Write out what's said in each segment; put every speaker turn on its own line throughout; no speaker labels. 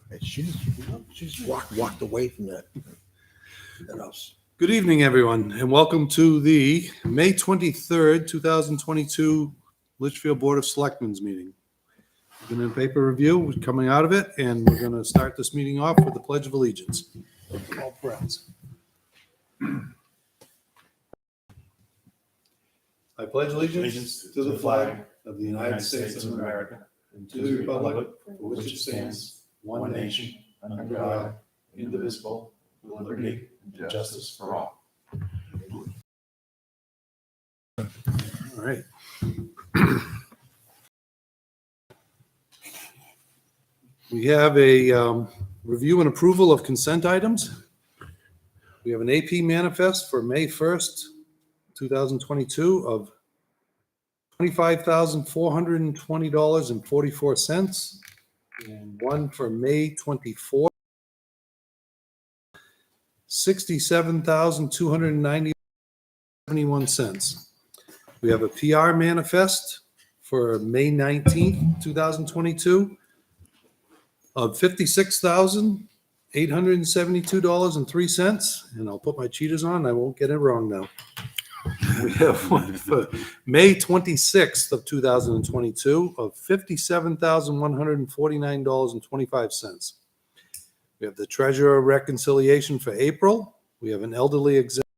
And she's walked away from that house.
Good evening, everyone, and welcome to the May 23rd, 2022 Litchfield Board of Selectmen's meeting. We're going to paper review coming out of it, and we're going to start this meeting off with the Pledge of Allegiance. All friends. I pledge allegiance to the flag of the United States of America and to the republic for which it stands, one nation, under God, indivisible, with liberty and justice for all. All right. We have a review and approval of consent items. We have an AP manifest for May 1st, 2022 of $25,420.44, and one for May 24th, $67,290.71. We have a PR manifest for May 19th, 2022 of $56,872.03. And I'll put my cheaters on. I won't get it wrong now. We have one for May 26th of 2022 of $57,149.25. We have the treasurer reconciliation for April. We have an elderly exempt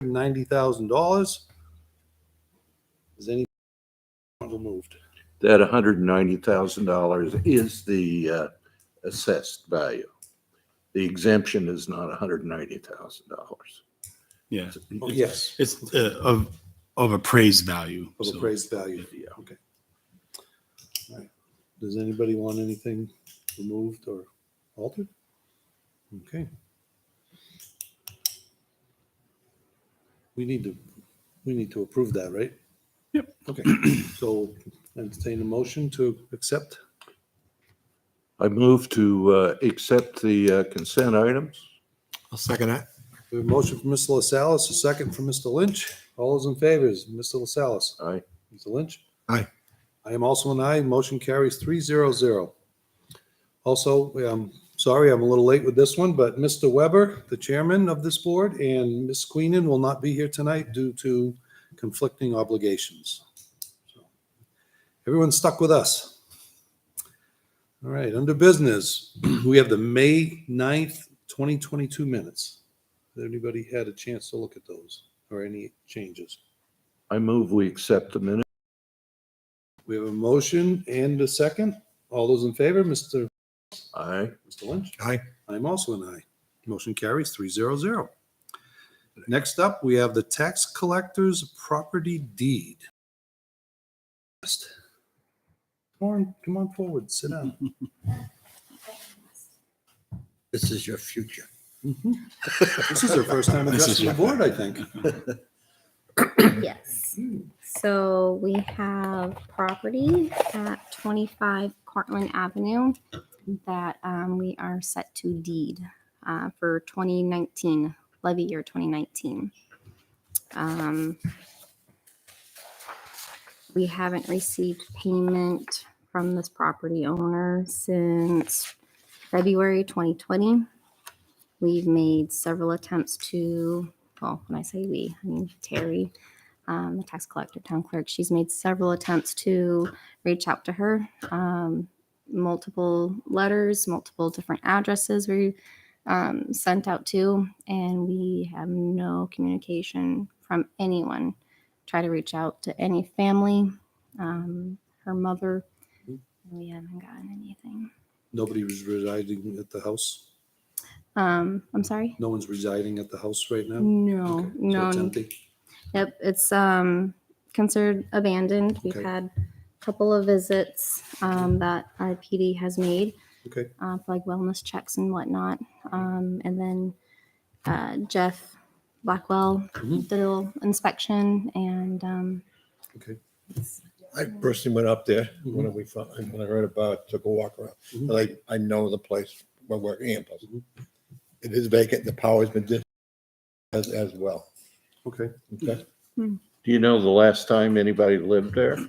$90,000. Is any removed?
That $190,000 is the assessed value. The exemption is not $190,000.
Yeah.
Oh, yes.
It's of appraised value.
Of
So,
appraised value.
yeah.
Okay. All right. Does anybody want anything removed or altered? Okay. We need to approve that, right?
Yep.
Okay. So entertain a motion to accept.
I move to accept the consent items.
I'll second that.
We have a motion from Mr. LaSalle's, a second from Mr. Lynch. All those in favor is Mr. LaSalle's.
Aye.
Mr. Lynch?
Aye.
I am also an aye. Motion carries 3-0-0. Also, sorry, I'm a little late with this one, but Mr. Weber, the chairman of this board, and Ms. Queenan will not be here tonight due to conflicting obligations. So, everyone's stuck with us. All right, under business, we have the May 9th, 2022 minutes. Has anybody had a chance to look at those or any changes?
I move we accept the minute.
We have a motion and a second. All those in favor, Mr.
Aye.
Lynch?
Aye.
I'm also an aye. Motion carries 3-0-0. Next up, we have the tax collector's property deed. Come on forward, sit down.
This is your future.
This is our first time addressing the board, I think.
Yes. So we have property at 25 Cortland Avenue that we are set to deed for 2019, levy year 2019. We haven't received payment from this property owner since February 2020. We've made several attempts to, well, when I say we, I mean Terry, the tax collector, town clerk. She's made several attempts to reach out to her. Multiple letters, multiple different addresses we sent out to, and we have no communication from anyone. Try to reach out to any family, her mother. We haven't gotten anything.
Nobody was residing at the house?
I'm sorry?
No one's residing at the house right now?
No,
Okay,
no.
So it's empty?
Yep, it's considered abandoned. We've
Okay.
had a couple of visits that our PD has made
Okay,
for like wellness checks and whatnot. And then Jeff Blackwell
Mhm.
did a little inspection, and
okay.
I personally went up there
Mhm.
when I heard about it, took a walk around.
Mhm.
Like, I know the place where we're in.
Mhm.
It is vacant. The power's been as well.
Okay.
Okay.
Do you know the last time anybody lived there?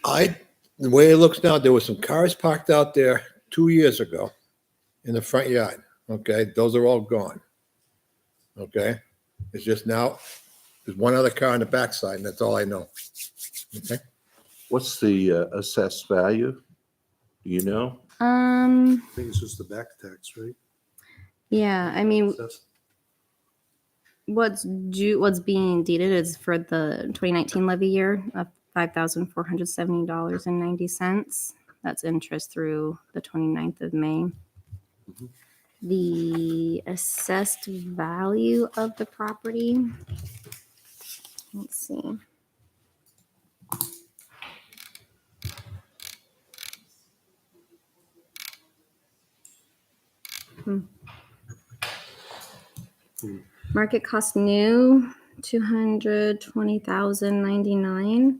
I The way it looks now, there were some cars parked out there 2 years ago in the front yard. Okay, those are all gone. Okay, it's just now, there's one other car on the backside, and that's all I know. Okay,
What's the assessed value? Do you know?
I think it's just the back tax, right?
Yeah, I mean,
That's-
what's being deeded is for the 2019 levy year of $5,470.90. That's interest through the 29th of May.
Mhm.
The assessed value of the property, let's see. Market cost new, 220,099.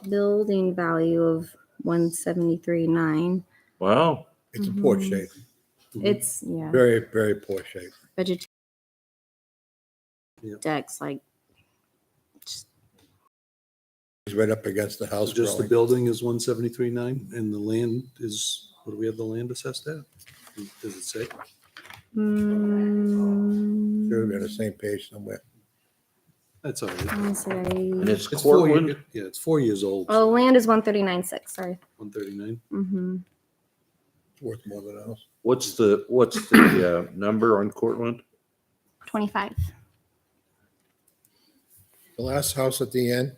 Building value of 173.9.
Wow.
it's in poor
Mhm.
shape,
It's, yeah,
very, very poor shape.
vegetation
Yeah.
decks, like,
It's right up against the house.
Just the
growing.
building is 173.9 and the land is, what do we have the land assessed at? Does it say?
Sure, we're on the
mm,
same page somewhere.
That's all right.
I wanna say,
And it's
It's 4
Cortland?
years, yeah, it's 4 years old.
oh, land is 139.6, sorry.
139.
Mm-hmm.
It's worth more than a house.
What's the number on Cortland?
25.
The last house at the end,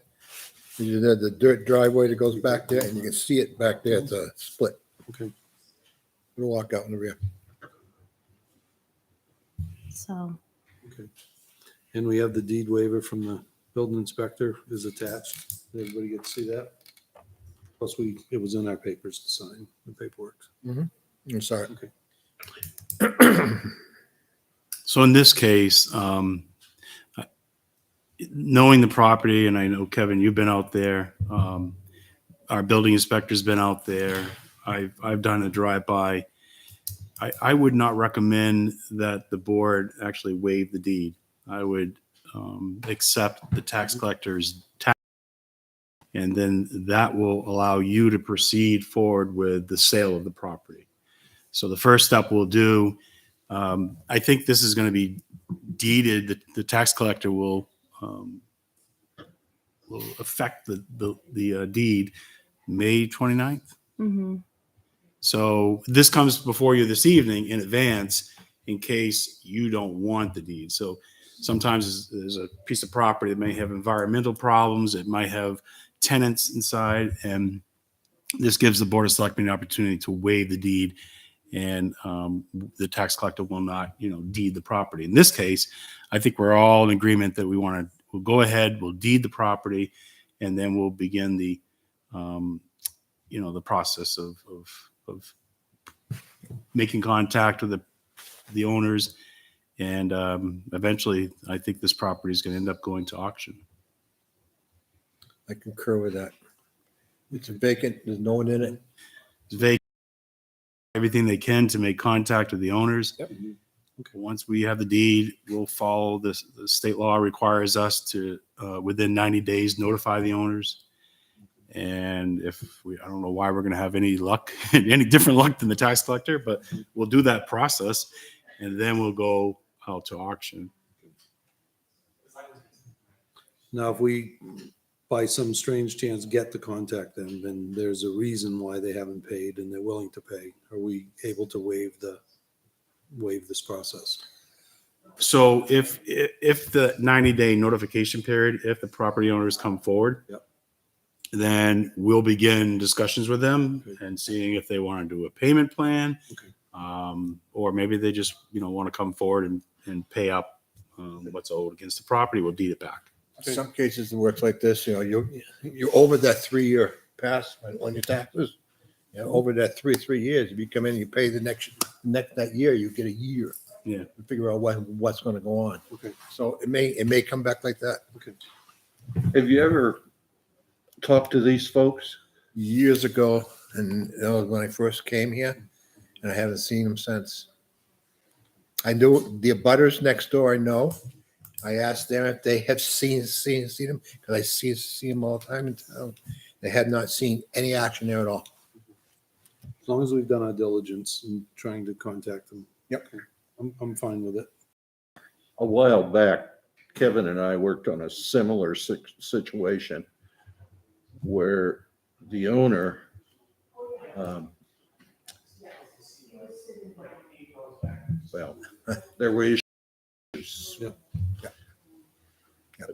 you did the dirt driveway that goes back there, and you can see it back there. It's a split.
Okay.
We'll walk out in the rear.
So,
Okay. And we have the deed waiver from the building inspector is attached. Did everybody get to see that? Plus it was in our papers to sign, the paperwork.
I'm sorry.
So in this case, knowing the property, and I know, Kevin, you've been out there, our building inspector's been out there. I've done a drive-by. I would not recommend that the board actually waive the deed. I would accept the tax collector's tax, and then that will allow you to proceed forward with the sale of the property. So the first step we'll do, I think this is going to be deeded. The tax collector will affect the deed May 29th.
mm-hmm.
So this comes before you this evening in advance in case you don't want the deed. So sometimes there's a piece of property that may have environmental problems. It might have tenants inside, and this gives the Board of Selectmen the opportunity to waive the deed, and the tax collector will not, deed the property. In this case, I think we're all in agreement that we'll go ahead, we'll deed the property, and then we'll begin the process of making contact with the owners, and eventually, I think this property is going to end up going to auction.
I concur with that. It's vacant. There's no one in it.
It's vacant. Everything they can to make contact with the owners.
Yep.
Once we have the deed, we'll follow this. The state law requires us to, within 90 days, notify the owners. And I don't know why we're going to have any luck, any different luck than the tax collector, but we'll do that process, and then we'll go out to auction.
Now, if we, by some strange chance, get to contact them, then there's a reason why they haven't paid and they're willing to pay. Are we able to waive this process?
So if the 90-day notification period, if the property owners come forward,
Yep.
then we'll begin discussions with them and seeing if they want to do a payment plan,
Okay.
or maybe they just want to come forward and pay up what's owed against the property. We'll deed it back.
In some cases, it works like this, you're over that 3-year pass on your taxes. Over that three years, if you come in, you pay the next that year, you get a year.
Yeah.
To figure out what's going to go on.
Okay.
So it may come back like that.
Okay.
Have you ever talked to these folks?
Years ago, and that was when I first came here, and I haven't seen them since. I knew the abutters next door. I know. I asked them if they have seen them because I see them all the time in town. They had not seen any action there at all.
As long as we've done our diligence in trying to contact them.
Yep.
I'm fine with it.
A while back, Kevin and I worked on a similar situation where the owner, well, there were issues.
Yeah.
Yeah.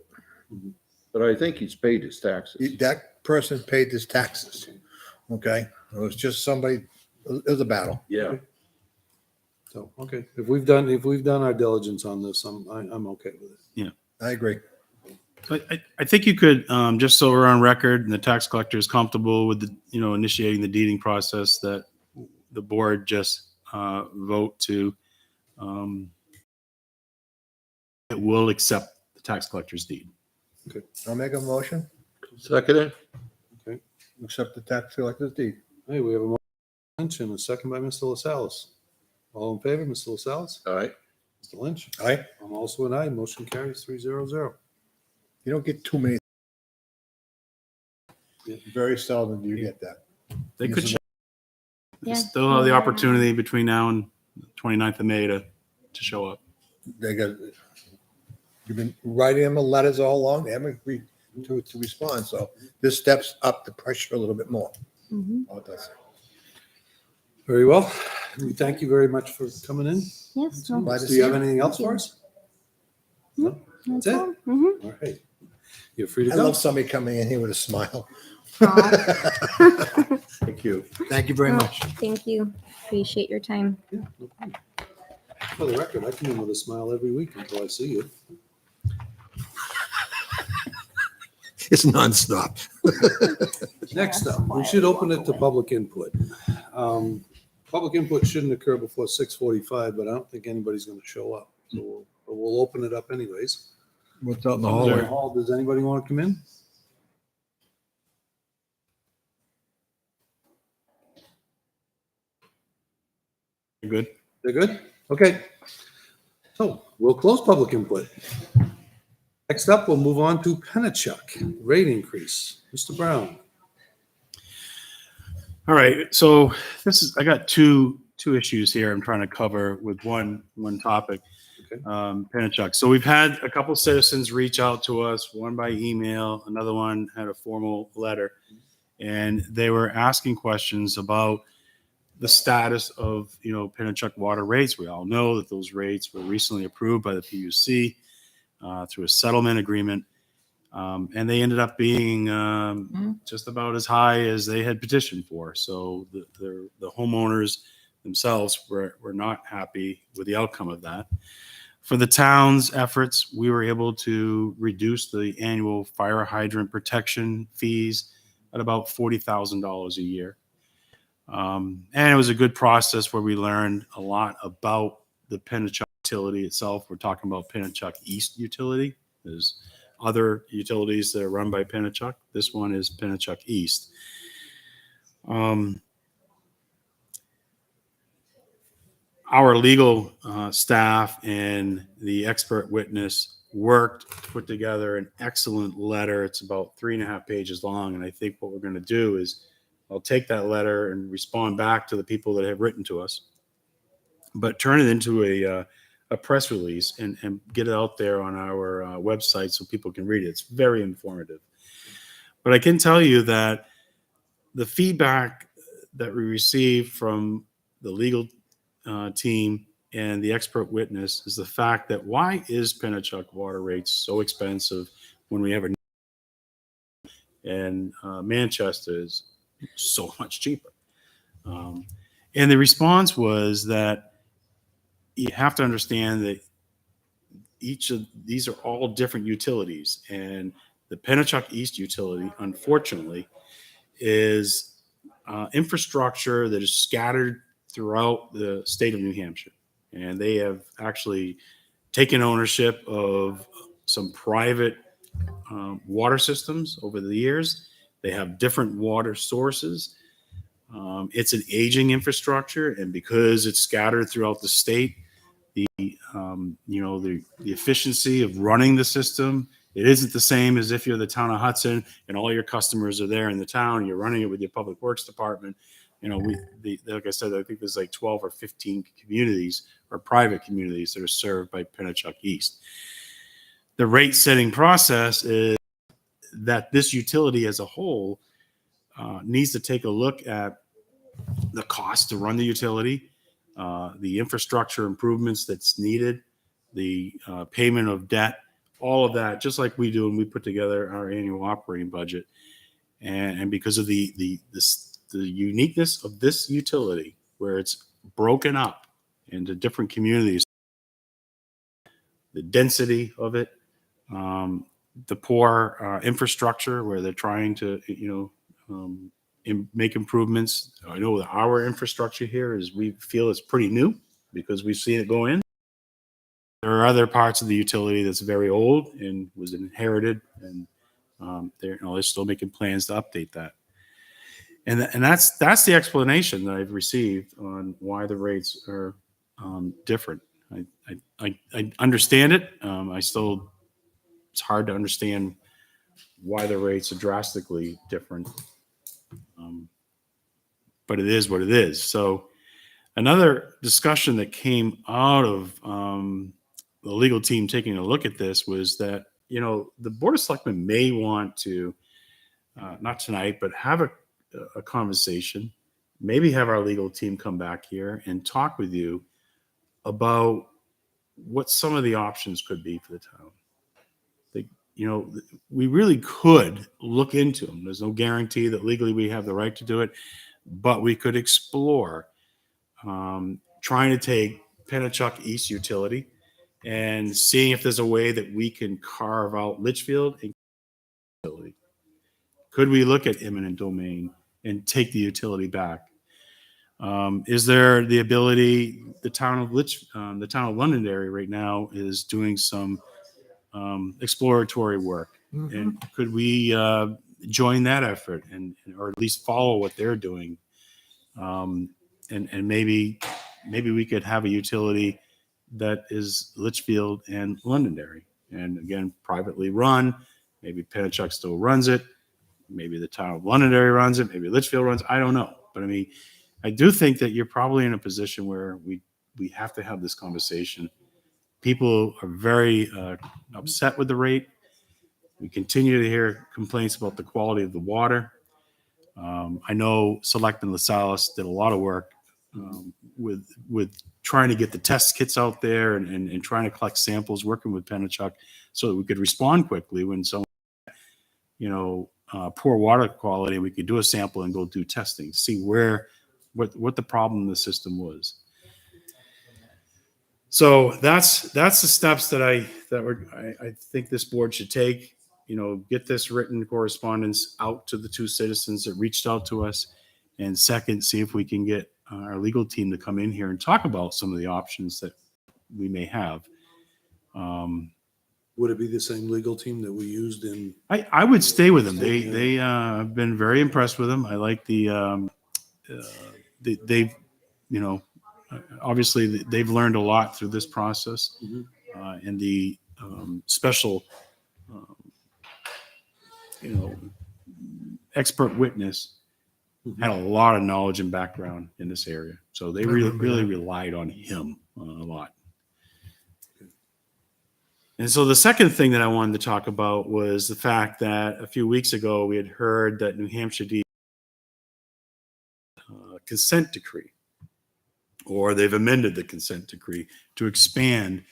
But I think he's paid his taxes.
That person paid his taxes. Okay, it was just somebody. It was a battle.
Yeah.
So, okay, if we've done our diligence on this, I'm okay with it.
I agree.
I think you could, just so we're on record and the tax collector is comfortable with the, initiating the deeding process, that the board just vote to, it will accept the tax collector's deed.
I'll make a motion.
Second?
Accept the tax collector's deed.
Hey, we have a motion Lynch and a second by Mr. LaSalle's. All in favor, Mr. LaSalle's?
All right.
Mr. Lynch?
Aye.
I'm also an aye. Motion carries 3-0-0.
You don't get too many. Very seldom do you get that.
They could,
Yes,
they
Yeah.
still have the opportunity between now and the 29th of May to show up.
They got. You've been writing them letters all along. They haven't agreed to respond. So this steps up the pressure a little bit more.
Mhm.
Oh, it does.
Very well. We thank you very much for coming in.
Yes. No,
Glad to
Do you have
see
anything else for us? No?
that's
it?
all. Mhm.
All right. You're free to
I
go.
love somebody coming in here with a smile.
Aw.
Thank you.
Thank you very
Well,
much.
Thank you. Appreciate your time.
Yeah, no problem. For the record, I come in with a smile every week until I see you.
It's nonstop.
Next up, we should open it to public input. Public input shouldn't occur before 6:45, but I don't think anybody's going to show up. So we'll open it up anyways.
What's out in the
Hallway.
hallway?
Does anybody want to come in?
You good?
They're good? Okay. So we'll close public input. Next up, we'll move on to Pennichuck, rate increase. Mr. Brown.
All right, so I got two issues here I'm trying to cover with one topic.
Okay.
Pennichuck. So we've had a couple citizens reach out to us, one by email, another one had a formal letter, and they were asking questions about the status of, Pennichuck water rates. We all know that those rates were recently approved by the PUC through a settlement agreement. And they ended up being just about as high as they had petitioned for. So the homeowners themselves were not happy with the outcome of that. For the town's efforts, we were able to reduce the annual fire hydrant protection fees at about $40,000 a year. And it was a good process where we learned a lot about the Pennichuck utility itself. We're talking about Pennichuck East utility. There's other utilities that are run by Pennichuck. This one is Pennichuck East. Our legal staff and the expert witness worked to put together an excellent letter. It's about 3.5 pages long. And I think what we're going to do is I'll take that letter and respond back to the people that have written to us, but turn it into a press release and get it out there on our website so people can read it. It's very informative. But I can tell you that the feedback that we received from the legal team and the expert witness is the fact that why is Pennichuck water rates so expensive when we have and Manchester is so much cheaper. And the response was that you have to understand that each of these are all different utilities, and the Pennichuck East utility, unfortunately, is infrastructure that is scattered throughout the state of New Hampshire. And they have actually taken ownership of some private water systems over the years. They have different water sources. It's an aging infrastructure, and because it's scattered throughout the state, the efficiency of running the system It isn't the same as if you're the town of Hudson and all your customers are there in the town. You're running it with your public works department. You know, like I said, I think there's like 12 or 15 communities or private communities that are served by Pennichuck East. The rate setting process is that this utility as a whole needs to take a look at the cost to run the utility, the infrastructure improvements that's needed, the payment of debt, all of that, just like we do when we put together our annual operating budget. And because of the uniqueness of this utility, where it's broken up into different communities, the density of it, the poor infrastructure where they're trying to, make improvements. I know that our infrastructure here is, we feel it's pretty new because we've seen it go in. There are other parts of the utility that's very old and was inherited, and they're still making plans to update that. And that's the explanation that I've received on why the rates are different. I understand it. It's hard to understand why the rates are drastically different. But it is what it is. So another discussion that came out of the legal team taking a look at this was that, the Board of Selectmen may want to, not tonight, but have a conversation, maybe have our legal team come back here and talk with you about what some of the options could be for the town. We really could look into them. There's no guarantee that legally we have the right to do it, but we could explore trying to take Pennichuck East Utility and seeing if there's a way that we can carve out Litchfield and utility. Could we look at eminent domain and take the utility back? Is there the ability? The town of Londonderry right now is doing some exploratory work, and could we join that effort or at least follow what they're doing? And maybe we could have a utility that is Litchfield and Londonderry, and again, privately run. Maybe Pennichuck still runs it. Maybe the town of Londonderry runs it. Maybe Litchfield runs. I don't know. But I mean, I do think that you're probably in a position where we have to have this conversation. People are very upset with the rate. We continue to hear complaints about the quality of the water. I know Selectman LaSalle did a lot of work with trying to get the test kits out there and trying to collect samples, working with Pennichuck so that we could respond quickly when someone, poor water quality, and we could do a sample and go do testing, see what the problem in the system was. So that's the steps that I think this board should take. Get this written correspondence out to the two citizens that reached out to us, and second, see if we can get our legal team to come in here and talk about some of the options that we may have.
Would it be the same legal team that we used in?
I would stay with them. They have been very impressed with them. I like they've obviously they've learned a lot through this process, and the special expert witness had a lot of knowledge and background in this area, so they really relied on him a lot. And so the second thing that I wanted to talk about was the fact that a few weeks ago we had heard that New Hampshire consent decree, or they've amended the consent decree to expand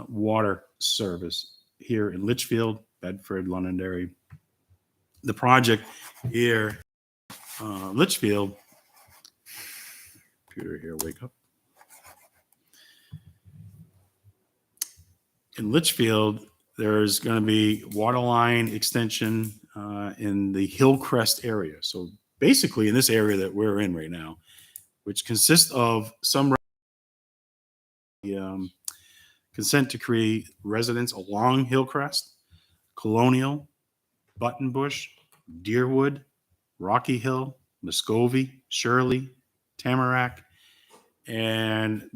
water service here in Litchfield, Bedford, Londonderry. The project here, Litchfield, computer here, wake up. In Litchfield, there's going to be water line extension in the Hillcrest area. So basically in this area that we're in right now, which consists of some consent decree residents along Hillcrest, Colonial, Buttonbush, Deerwood, Rocky Hill, Muskogee, Shirley, Tamarack, and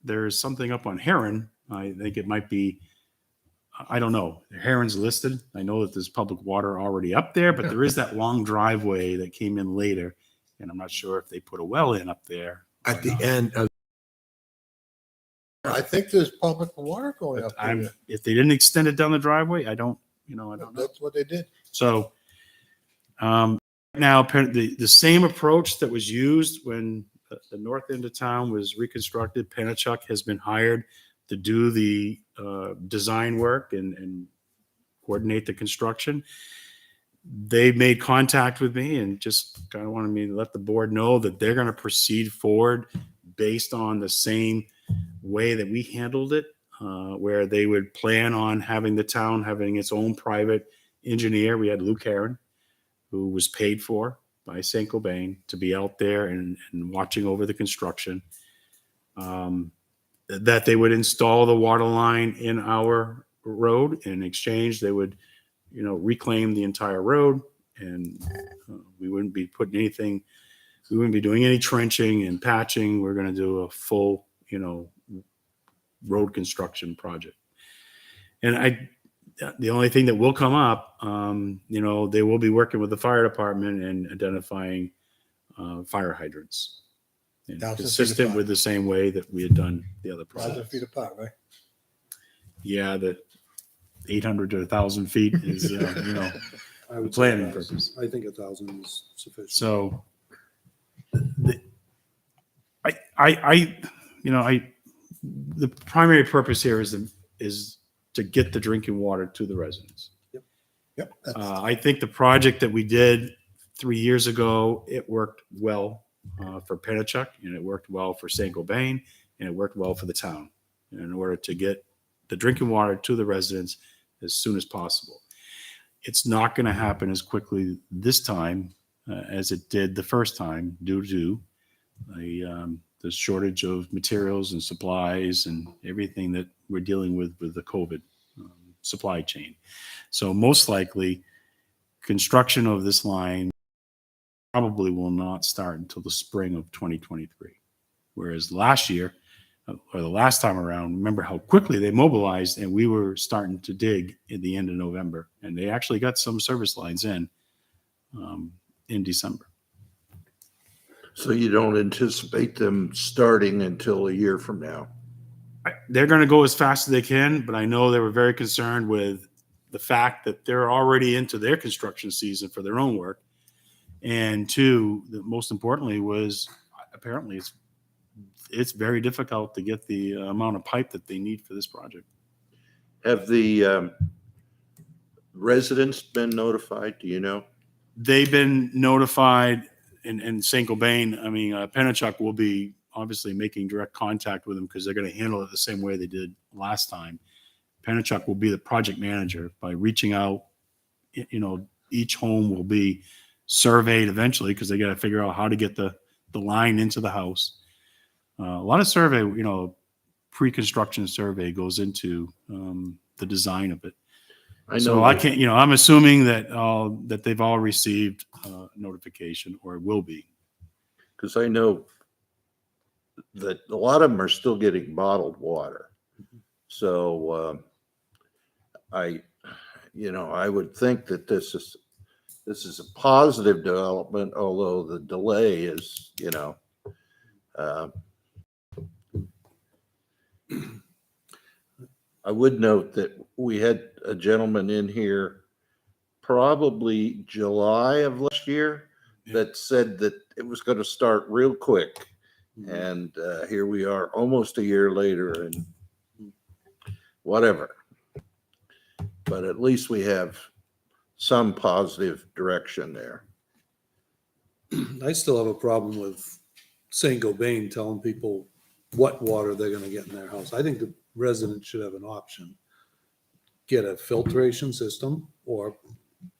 there's something up on Heron. I think it might be I don't know. Heron's listed. I know that there's public water already up there, but there is that long driveway that came in later. And I'm not sure if they put a well in up there.
At the end of, I think there's public water going up there.
If they didn't extend it down the driveway, I don't know.
That's what they did.
So now the same approach that was used when the north end of town was reconstructed, Pennichuck has been hired to do the design work and coordinate the construction. They made contact with me and just kind of wanted me to let the board know that they're going to proceed forward based on the same way that we handled it, where they would plan on having the town having its own private engineer. We had Luke Heron, who was paid for by St. Cobain to be out there and watching over the construction. That they would install the water line in our road. In exchange, they would, reclaim the entire road, and we wouldn't be putting anything. We wouldn't be doing any trenching and patching. We're going to do a full, road construction project. And the only thing that will come up, they will be working with the fire department and identifying fire hydrants. And
1,000 feet
consistent
apart.
with the same way that we had done the other
1,000
projects.
feet apart, right?
Yeah, the 800 to 1,000 feet is,
I would say
planning
1,000.
purpose.
I think 1,000 is sufficient.
So, the primary purpose here is to get the drinking water to the residents.
Yep.
I think the project that we did 3 years ago, it worked well for Pennichuck, and it worked well for St. Cobain, and it worked well for the town in order to get the drinking water to the residents as soon as possible. It's not going to happen as quickly this time as it did the first time due to the shortage of materials and supplies and everything that we're dealing with the COVID supply chain. So most likely, construction of this line probably will not start until the spring of 2023. Whereas last year, or the last time around, remember how quickly they mobilized, and we were starting to dig at the end of November, and they actually got some service lines in December.
So you don't anticipate them starting until a year from now?
They're going to go as fast as they can, but I know they were very concerned with the fact that they're already into their construction season for their own work. And two, most importantly, was apparently it's very difficult to get the amount of pipe that they need for this project.
Have the residents been notified? Do you know?
They've been notified, and St. Cobain, Pennichuck will be obviously making direct contact with them because they're going to handle it the same way they did last time. Pennichuck will be the project manager by reaching out. Each home will be surveyed eventually because they got to figure out how to get the line into the house. A lot of survey, pre-construction survey goes into the design of it.
I know.
So I can't, I'm assuming that they've all received notification or will be.
Because I know that a lot of them are still getting bottled water. So I would think that this is a positive development, although the delay is, I would note that we had a gentleman in here probably July of last year that said that it was going to start real quick. And here we are almost a year later and whatever. But at least we have some positive direction there.
I still have a problem with St. Cobain telling people what water they're going to get in their house. I think the residents should have an option. Get a filtration system or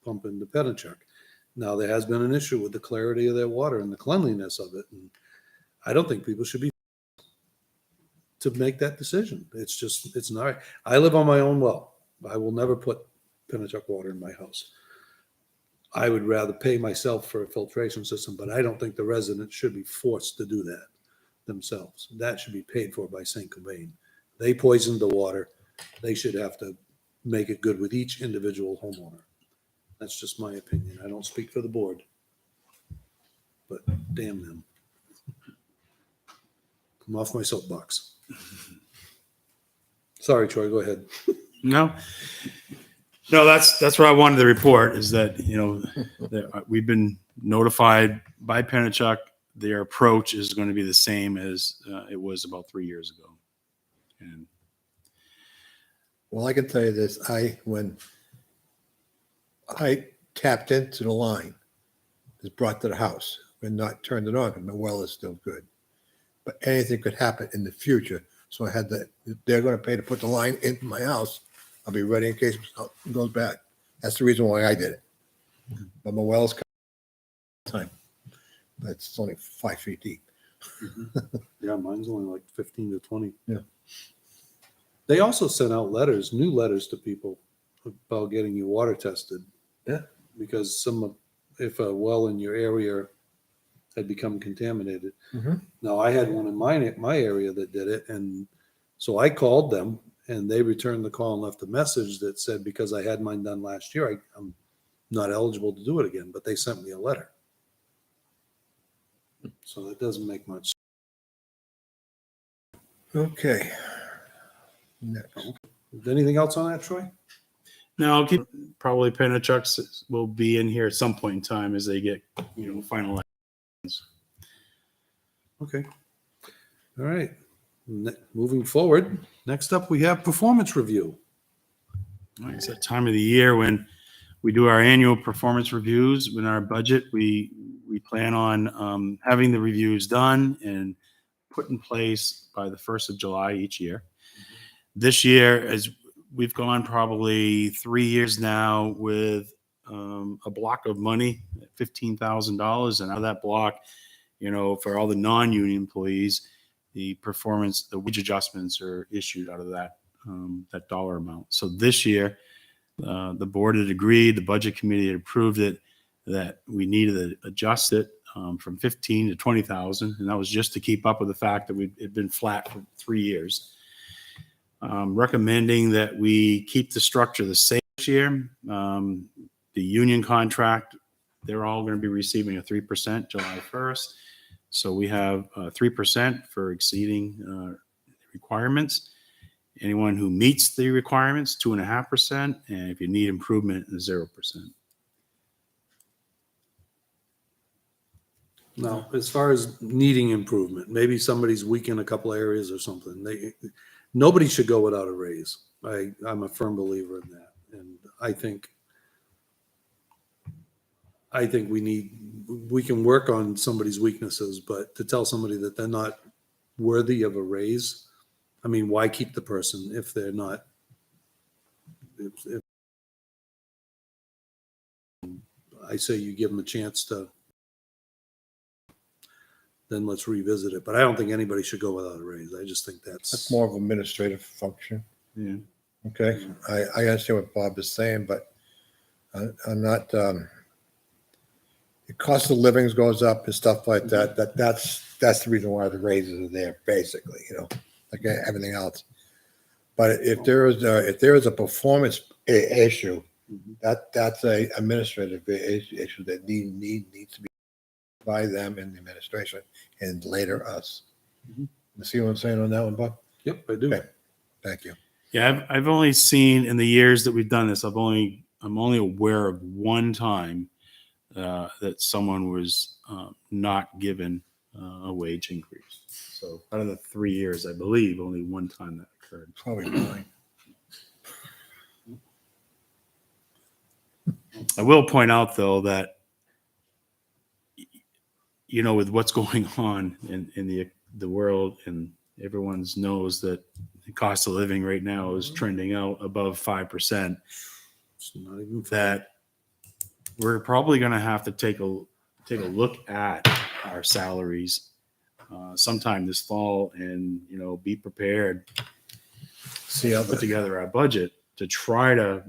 pump into Pennichuck. Now, there has been an issue with the clarity of their water and the cleanliness of it. And I don't think people should be to make that decision. It's not. I live on my own well. I will never put Pennichuck water in my house. I would rather pay myself for a filtration system, but I don't think the residents should be forced to do that themselves. That should be paid for by St. Cobain. They poisoned the water. They should have to make it good with each individual homeowner. That's just my opinion. I don't speak for the board. But damn them. I'm off my soapbox. Sorry, Troy, go ahead.
No, that's what I wanted to report is that, that we've been notified by Pennichuck. Their approach is going to be the same as it was about 3 years ago. And
Well, I can tell you this, when I tapped into the line, it was brought to the house, and not turned it on, because my well is still good. But anything could happen in the future, so they're gonna pay to put the line into my house. I'll be ready in case it goes bad. That's the reason why I did it. But my well is time. That's only 5 feet deep.
Yeah, mine's only like 15 to 20.
Yeah.
They also sent out new letters to people about getting your water tested.
Yeah.
Because if a well in your area had become contaminated.
Mhm.
Now, I had one in my area that did it, and so I called them, and they returned the call and left a message that said, because I had mine done last year, I'm not eligible to do it again, but they sent me a letter. So that doesn't make much.
Okay. Next.
Anything else on that, Troy?
now, probably Pennichucks will be in here at some point in time as they get, finalized.
Okay. All right. Moving forward, next up we have performance review.
It's that time of the year when we do our annual performance reviews. With our budget, we plan on having the reviews done and put in place by the 1st of July each year. This year, as we've gone probably 3 years now with a block of money, $15,000, and out of that block, for all the non-union employees, the wage adjustments are issued out of that dollar amount. So this year, the board had agreed, the budget committee had approved it, that we needed to adjust it from 15 to 20,000, and that was just to keep up with the fact that it had been flat for 3 years. Recommending that we keep the structure the same this year. The union contract, they're all going to be receiving a 3% July 1st. So we have 3% for exceeding requirements. Anyone who meets the requirements, 2.5%. And if you need improvement, 0%.
Now, as far as needing improvement, maybe somebody's weak in a couple of areas or something. Nobody should go without a raise. I'm a firm believer in that. And I think we can work on somebody's weaknesses, but to tell somebody that they're not worthy of a raise, I mean, why keep the person if they're not? If I say you give them a chance to, then let's revisit it. But I don't think anybody should go without a raise. I just think
That's more of an administrative function.
Yeah.
Okay. I understand what Bob is saying, but I'm not, the cost of living goes up and stuff like that. That's the reason why the raises are there, basically, like everything else. But if there is a performance issue, that's a administrative issue that needs to be by them in the administration and later us. You see what I'm saying on that one, Bob?
Yep, I do.
Okay. Thank you.
Yeah, I've only seen in the years that we've done this, I'm only aware of one time that someone was not given a wage increase. So out of the 3 years, I believe only one time that occurred.
Probably mine.
I will point out though that with what's going on in the world, and everyone knows that the cost of living right now is trending out above 5%.
It's not even
That we're probably going to have to take a look at our salaries sometime this fall, and be prepared
See how
put together our budget to try to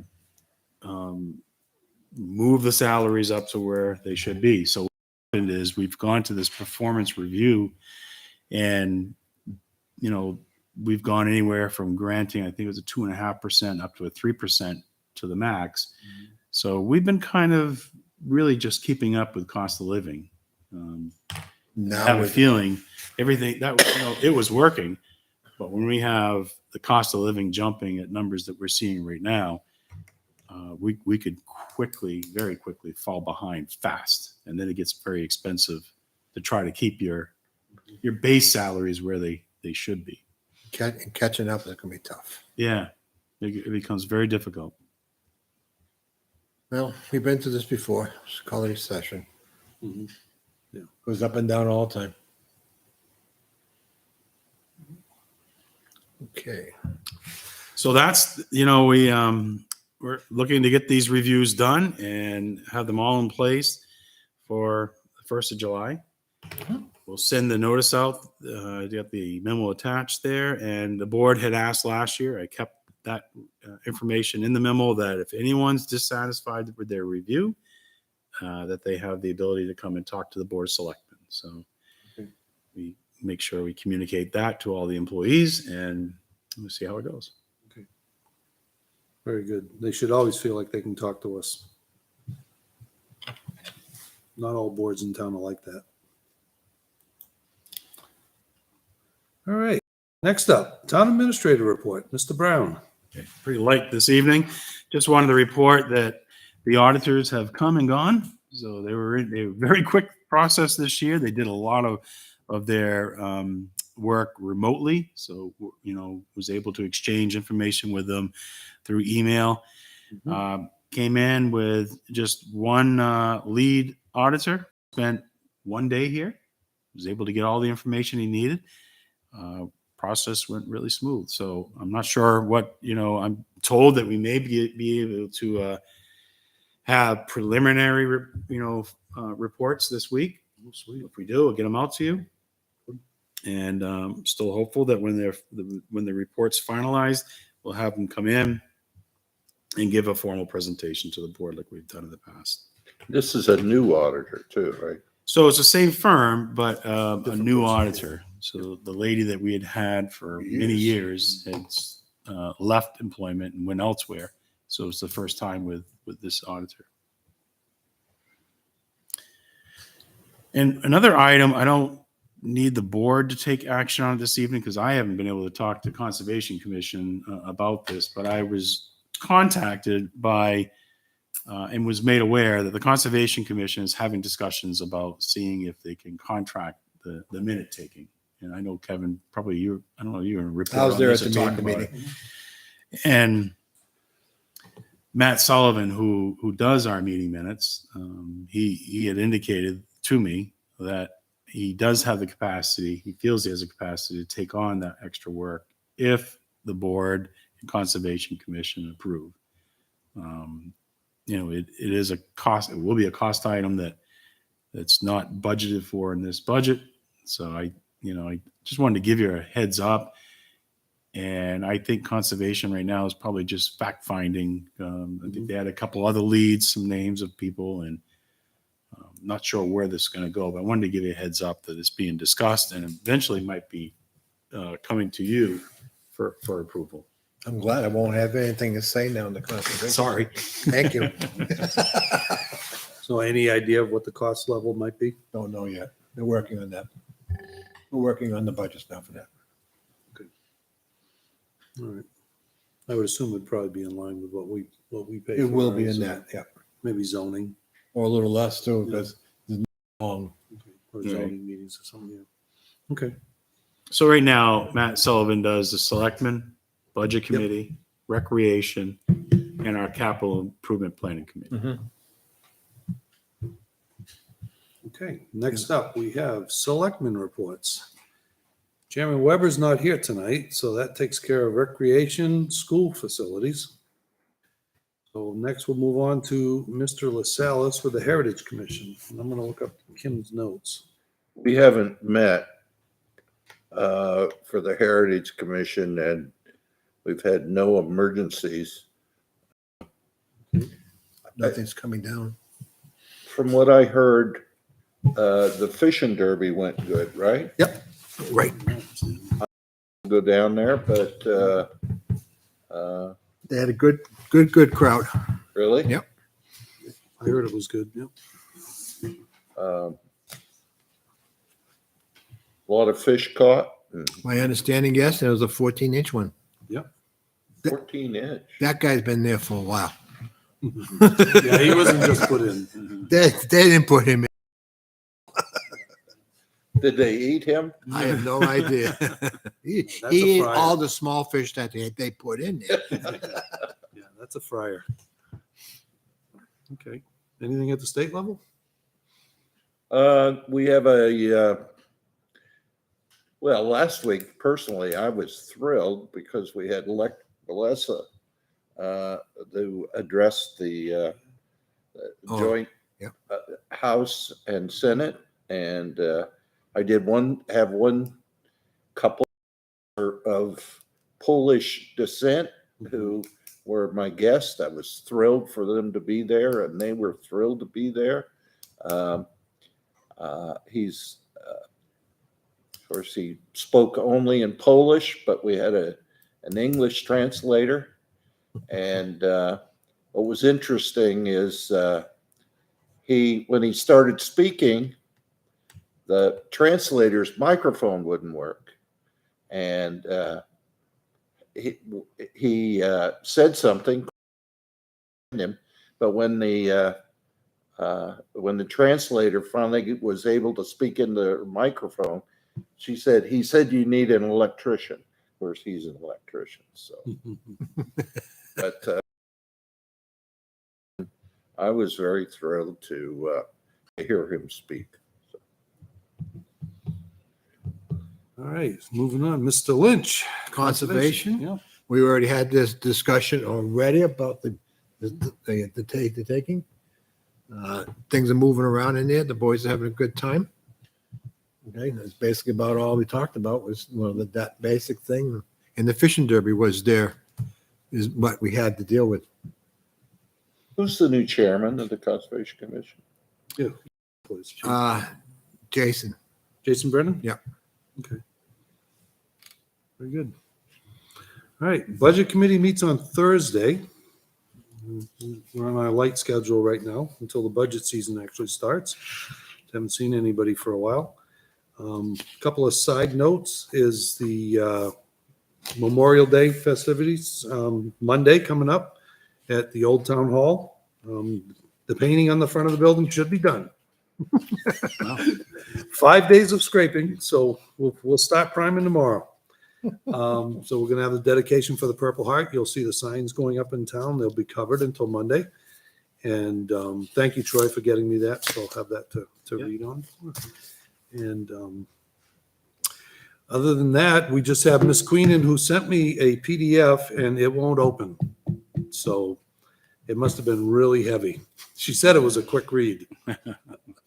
move the salaries up to where they should be. So what happened is we've gone to this performance review, and we've gone anywhere from granting, I think it was a 2.5% up to a 3% to the max. So we've been kind of really just keeping up with cost of living. I
Now
have a
with
feeling everything that it was working, but when we have the cost of living jumping at numbers that we're seeing right now, we could very quickly fall behind fast, and then it gets very expensive to try to keep your base salaries where they should be.
catching up is going to be tough.
Yeah, it becomes very difficult.
Well, we've been through this before. It's called a recession.
Mhm. Yeah.
Goes up and down all the time. Okay.
So that's we're looking to get these reviews done and have them all in place for the 1st of July. We'll send the notice out. You got the memo attached there, and the board had asked last year. I kept that information in the memo that if anyone's dissatisfied with their review, that they have the ability to come and talk to the board of selectmen. So we make sure we communicate that to all the employees, and we'll see how it goes.
Very good. They should always feel like they can talk to us. Not all boards in town are like that. All right. Next up, Town Administrator Report. Mr. Brown.
Okay, pretty light this evening. Just wanted to report that the auditors have come and gone. So they were very quick process this year. They did a lot of their work remotely. So, was able to exchange information with them through email. Came in with just one lead auditor, spent one day here, was able to get all the information he needed. Process went really smooth. So I'm not sure what, I'm told that we may be able to have preliminary, reports this week. If we do, we'll get them out to you. And still hopeful that when the report's finalized, we'll have them come in and give a formal presentation to the board like we've done in the past.
This is a new auditor too, right?
So it's the same firm, but a new auditor. So the lady that we had for many years had left employment and went elsewhere. So it's the first time with this auditor. And another item, I don't need the board to take action on it this evening because I haven't been able to talk to Conservation Commission about this, but I was contacted by and was made aware that the Conservation Commission is having discussions about seeing if they can contract the minute taking. And I know, Kevin, probably you were in a report.
I was there
on
at
this
the
to talk
meeting.
about it. And Matt Sullivan, who does our meeting minutes, he had indicated to me that he does have the capacity, he feels he has the capacity to take on that extra work if the board and Conservation Commission approve. It is a cost, it will be a cost item that's not budgeted for in this budget. So I just wanted to give you a heads up. And I think conservation right now is probably just fact finding. I think they had a couple other leads, some names of people, and not sure where this is going to go, but I wanted to give you a heads up that it's being discussed and eventually might be coming to you for approval.
I'm glad I won't have anything to say now in the conversation.
Sorry.
Thank you.
So any idea of what the cost level might be?
Don't know yet. They're working on that. We're working on the budgets now for that.
All right. I would assume it'd probably be in line with what we pay.
It
for
will be
ours,
in
so
that, yeah.
Maybe zoning.
Or a little less too, because there's no long.
Or
Right.
zoning meetings or something, yeah. Okay.
So right now, Matt Sullivan does the Selectmen, Budget Committee, Recreation, and our Capital Improvement Planning Committee.
Okay, next up, we have Selectmen Reports. Chairman Weber's not here tonight, so that takes care of recreation, school facilities. So next we'll move on to Mr. LaSalle's with the Heritage Commission. And I'm gonna look up Kim's notes.
We haven't met for the Heritage Commission, and we've had no emergencies.
Nothing's coming down.
From what I heard, the fishing derby went good, right?
Right.
go down there, but
They had a good crowd.
really?
Yep.
I heard it was good. Yep.
A lot of fish caught.
My understanding, yes, there was a 14-inch one.
14 inch.
That guy's been there for a while.
Yeah, he wasn't just put in.
They didn't put him in.
Did they eat him?
I have no idea. he
That's a
he ate
fryer.
all the small fish that they put in there.
Yeah, that's a fryer. Okay. Anything at the state level?
We have well, last week, personally, I was thrilled because we had Melissa to address the
Oh,
joint
yep.
House and Senate. And I did have one couple of Polish descent who were my guests. I was thrilled for them to be there, and they were thrilled to be there. He's, of course, he spoke only in Polish, but we had an English translator. And what was interesting is when he started speaking, the translator's microphone wouldn't work. And he said something, but when the translator finally was able to speak in the microphone, he said you need an electrician. Of course, he's an electrician. So, but I was very thrilled to hear him speak.
All right, moving on. Mr. Lynch.
Conservation.
Yeah.
We already had this discussion already about the taking. Things are moving around in there. The boys are having a good time. Okay, that's basically about all we talked about was that basic thing. And the fishing derby was is what we had to deal with.
Who's the new chairman of the Conservation Commission?
Yeah. Please.
Jason.
Jason Brennan?
Yeah.
Okay. Very good. All right. Budget committee meets on Thursday. We're on our light schedule right now until the budget season actually starts. Haven't seen anybody for a while. Couple of side notes is the Memorial Day festivities Monday coming up at the Old Town Hall. The painting on the front of the building should be done.
Wow.
5 days of scraping, so we'll start priming tomorrow. So we're gonna have the dedication for the Purple Heart. You'll see the signs going up in town. They'll be covered until Monday. And thank you, Troy, for getting me that. So I'll have that to read on. And other than that, we just have Miss Queenan who sent me a PDF and it won't open. So it must have been really heavy. She said it was a quick read.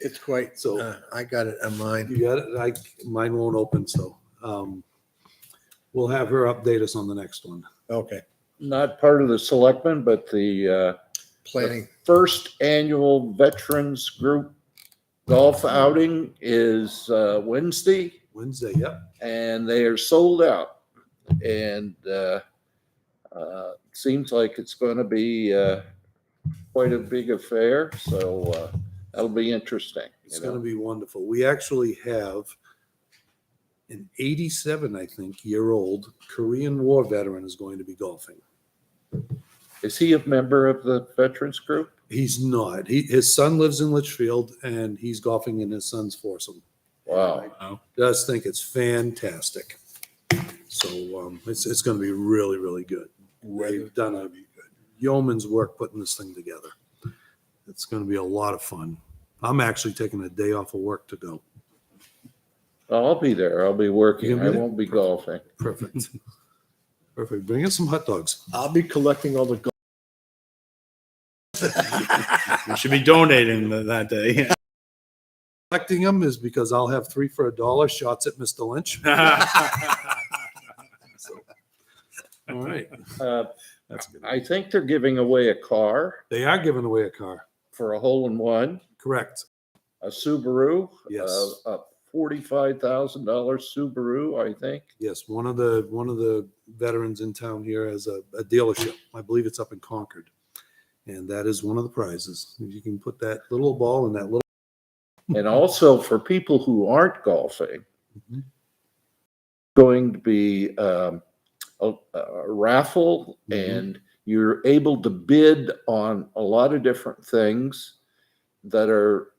It's quite.
So
I got it on mine.
you got it? Mine won't open. So we'll have her update us on the next one.
Okay.
Not part of the selectmen, but the
Planning.
first annual Veterans Group golf outing is Wednesday,
Wednesday, yep.
and they are sold out. And seems like it's going to be quite a big affair. So that'll be interesting.
It's going to be wonderful. We actually have an 87, I think, year-old Korean War veteran is going to be golfing.
Is he a member of the Veterans Group?
He's not. His son lives in Litchfield, and he's golfing in his son's foursome.
Wow.
I just think it's fantastic. So it's going to be really, really good. They've done a yeoman's work putting this thing together. It's going to be a lot of fun. I'm actually taking a day off of work to go.
I'll be there. I'll be working.
You'll be
I
there?
won't be golfing.
Perfect. Perfect. Bring us some hot dogs.
I'll be collecting all the.
We should be donating that day.
Collecting them is because I'll have 3 for $1 shots at Mr. Lynch. So, all right. That's good.
I think they're giving away a car
They are giving away a car.
for a hole-in-one,
Correct.
a Subaru,
Yes.
a $45,000 Subaru, I think.
Yes, one of the veterans in town here has a dealership. I believe it's up in Concord. And that is one of the prizes. If you can put that little ball in that little.
And also for people who aren't golfing,
Mhm.
going to be a raffle,
Mhm.
and you're able to bid on a lot of different things that are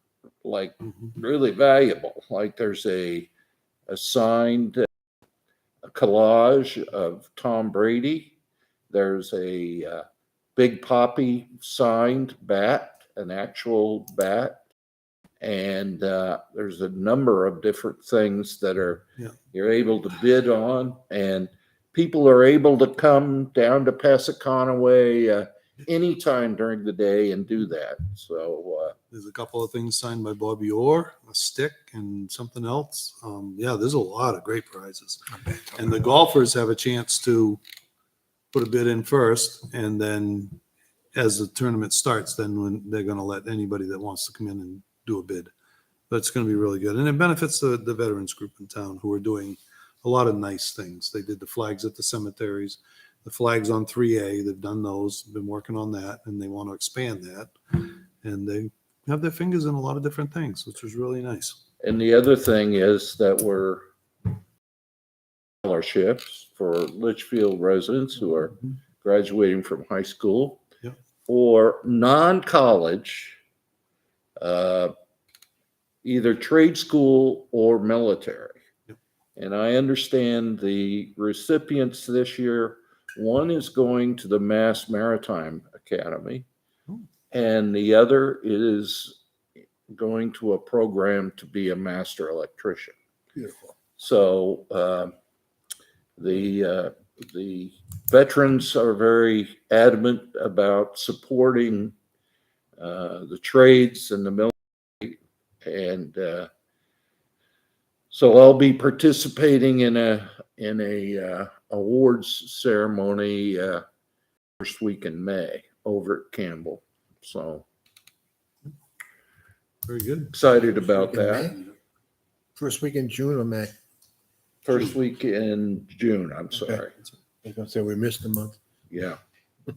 like
Mhm.
really valuable. Like there's a signed collage of Tom Brady. There's a Big Poppy signed bat, an actual bat. And there's a number of different things that are
Yeah.
you're able to bid on, and people are able to come down to Passaconaway anytime during the day and do that. So
There's a couple of things signed by Bobby Orr, a stick and something else. Yeah, there's a lot of great prizes. And the golfers have a chance to put a bid in first, and then as the tournament starts, then when they're going to let anybody that wants to come in and do a bid. But it's going to be really good. And it benefits the veterans group in town who are doing a lot of nice things. They did the flags at the cemeteries, the flags on 3A. They've done those, been working on that, and they want to expand that. And they have their fingers in a lot of different things, which is really nice.
and the other thing is that we're scholarships for Litchfield residents who are graduating from high school,
Yep.
or non-college, either trade school or military.
Yep.
And I understand the recipients this year, one is going to the Mass Maritime Academy,
Oh.
and the other is going to a program to be a master electrician.
Beautiful.
So the veterans are very adamant about supporting the trades and the military, and so I'll be participating in a awards ceremony first week in May over at Campbell. So
Very good.
excited about
First week in
that.
May? First week in June or May?
First week in June, I'm sorry.
I was gonna say we missed a month.
Yeah.
All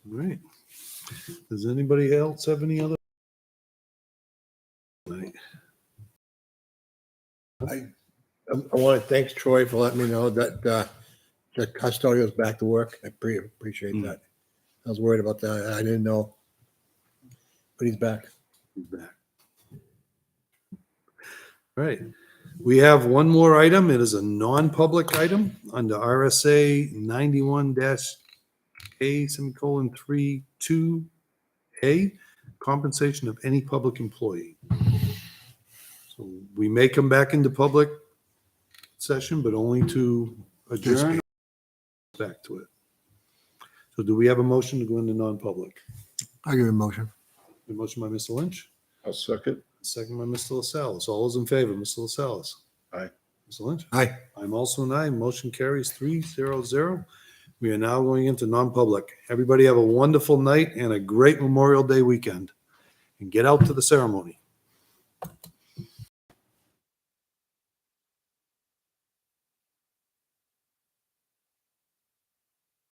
right. Does anybody else have any other? Right.
I want to thank Troy for letting me know that the custodial's back to work. I appreciate
Mm.
that. I was worried about that. I didn't know. But he's back.
He's back. All right. We have one more item. It is a non-public item under RSA 91-A semicolon 3(2)A, compensation of any public employee. So we may come back into public session, but only to adjourn back to it. So do we have a motion to go into non-public?
I'll give you a motion.
A motion by Mr. Lynch,
I'll second.
second by Mr. LaSalle's. All those in favor, Mr. LaSalle's?
Aye.
Mr. Lynch?
Aye.
I'm also an aye. Motion carries 3-0-0. We are now going into non-public. Everybody have a wonderful night and a great Memorial Day weekend. And get out to the ceremony.